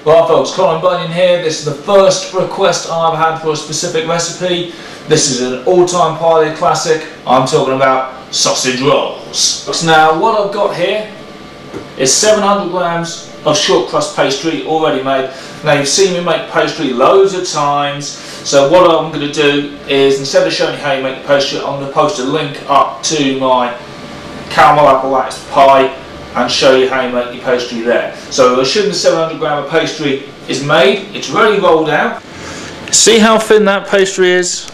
Well folks, Colin Bunyan here. This is the first request I've had for a specific recipe. This is an all-time party classic. I'm talking about sausage rolls. Now what I've got here is 700 grams of short crust pastry already made. Now you've seen me make pastry loads of times, so what I'm going to do is, instead of showing you how you make the pastry, I'm going to post a link up to my caramel apple lattice pie and show you how you make your pastry there. So assuming the 700 gram of pastry is made, it's ready rolled out. See how thin that pastry is?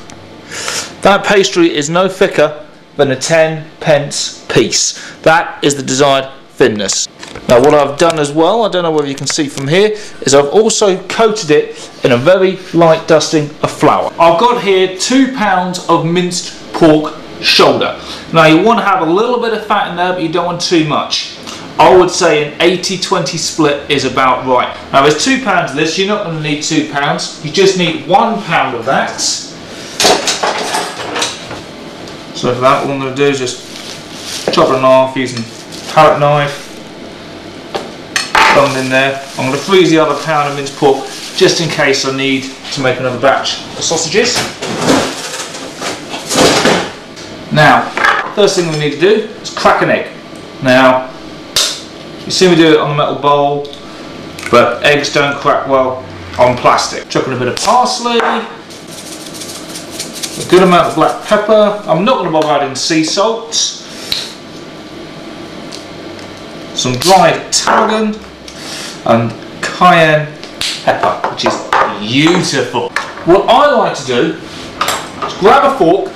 That pastry is no thicker than a 10p piece. That is the desired thinness. Now what I've done as well, I don't know whether you can see from here, is I've also coated it in a very light dusting of flour. I've got here 2 pounds of minced pork shoulder. Now you want to have a little bit of fat in there, but you don't want too much. I would say an 80-20 split is about right. Now there's 2 pounds of this, you're not going to need 2 pounds, you just need 1 pound of that. So for that, what I'm going to do is just chop it in half using a palette knife. Thumb in there. I'm going to freeze the other pound of minced pork just in case I need to make another batch of sausages. Now, first thing we need to do is crack an egg. Now, you see me do it on a metal bowl, but eggs don't crack well on plastic. Chuck in a bit of parsley, a good amount of black pepper. I'm not going to bother adding sea salt. Some dried tarragon and cayenne pepper, which is beautiful. What I like to do is grab a fork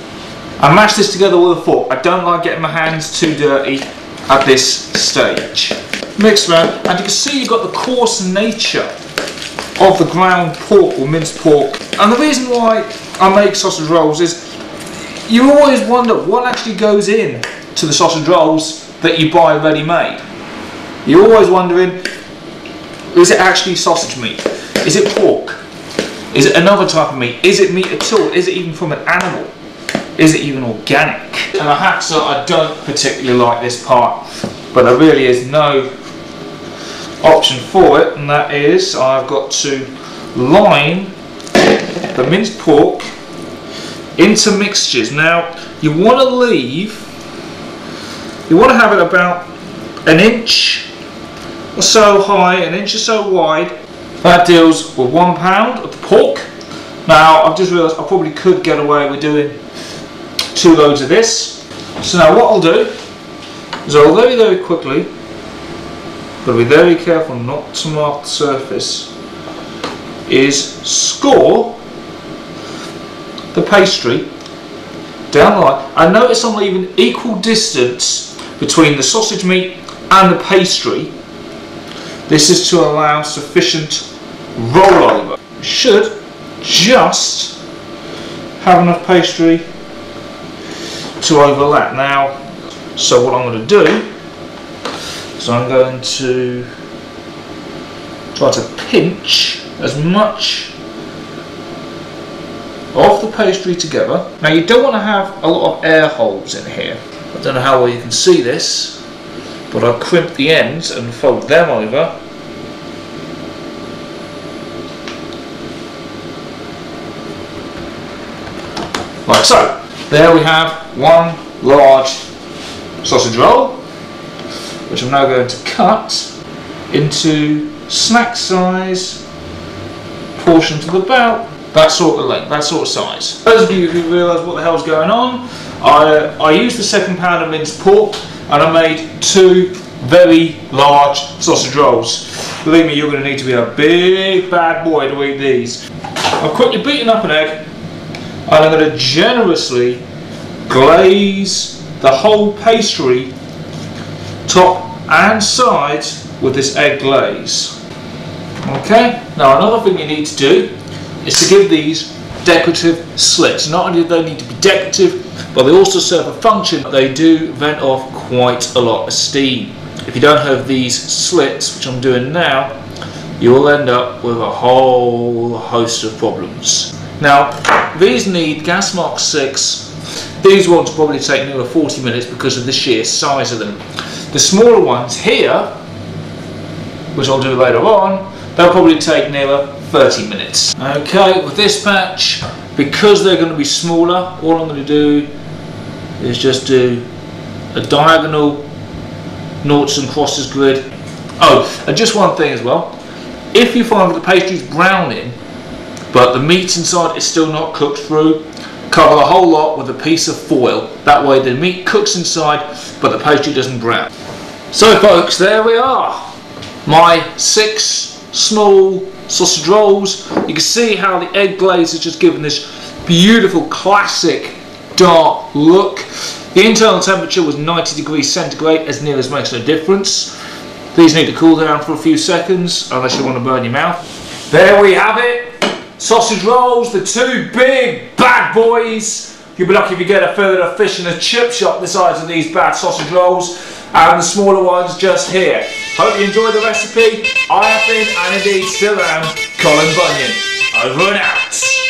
and mash this together with a fork. I don't like getting my hands too dirty at this stage. Mix around, and you can see you've got the coarse nature of the ground pork or minced pork. And the reason why I make sausage rolls is you always wonder what actually goes in to the sausage rolls that you buy ready made. You're always wondering, is it actually sausage meat? Is it pork? Is it another type of meat? Is it meat at all? Is it even from an animal? Is it even organic? And I have to say, I don't particularly like this part, but there really is no option for it, and that is I've got to line the minced pork into mixtures. Now you want to have it about an inch or so high, an inch or so wide. That deals with 1 pound of the pork. Now I've just realised I probably could get away with doing 2 loads of this. So now what I'll do is I'll very quickly, got to be very careful not to mark the surface, is score the pastry down the line. I notice I'm leaving equal distance between the sausage meat and the pastry. This is to allow sufficient rollover. You should just have enough pastry to overlap. Now, so what I'm going to do is I'm going to try to pinch as much of the pastry together. Now you don't want to have a lot of air holes in here. I don't know how well you can see this, but I'll crimp the ends and fold them over. Like so. There we have one large sausage roll, which I'm now going to cut into snack size portions of about that sort of length, that sort of size. Those of you who realise what the hell's going on, I used the 2 pound of minced pork and I made 2 very large sausage rolls. Believe me, you're going to need to be a big bad boy to eat these. I've quickly beaten up an egg and I'm going to generously glaze the whole pastry, top and sides, with this egg glaze. Okay, now another thing you need to do is to give these decorative slits. Not only do they need to be decorative, but they also serve a function. They do vent off quite a lot of steam. If you don't have these slits, which I'm doing now, you will end up with a whole host of problems. Now, these need gas mark 6. These ones probably take nearly 40 minutes because of the sheer size of them. The smaller ones here, which I'll do later on, they'll probably take nearer 30 minutes. Okay, with this batch, because they're going to be smaller, all I'm going to do is just do a diagonal noughts and crosses grid. Oh, and just one thing as well. If you find that the pastry's browning, but the meat inside is still not cooked through, cover the whole lot with a piece of foil. That way the meat cooks inside, but the pastry doesn't brown. So folks, there we are. My 6 small sausage rolls. You can see how the egg glaze has just given this beautiful classic dark look. The internal temperature was 90 degrees centigrade, as near as makes no difference. These need to cool down for a few seconds, unless you want to burn your mouth. There we have it. Sausage rolls, the 2 big bad boys. You'll be lucky if you get a fillet of fish in a chip shop the size of these bad sausage rolls, and the smaller ones just here. Hope you enjoyed the recipe. I have been, and indeed still am, Colin Bunyan. Over and out.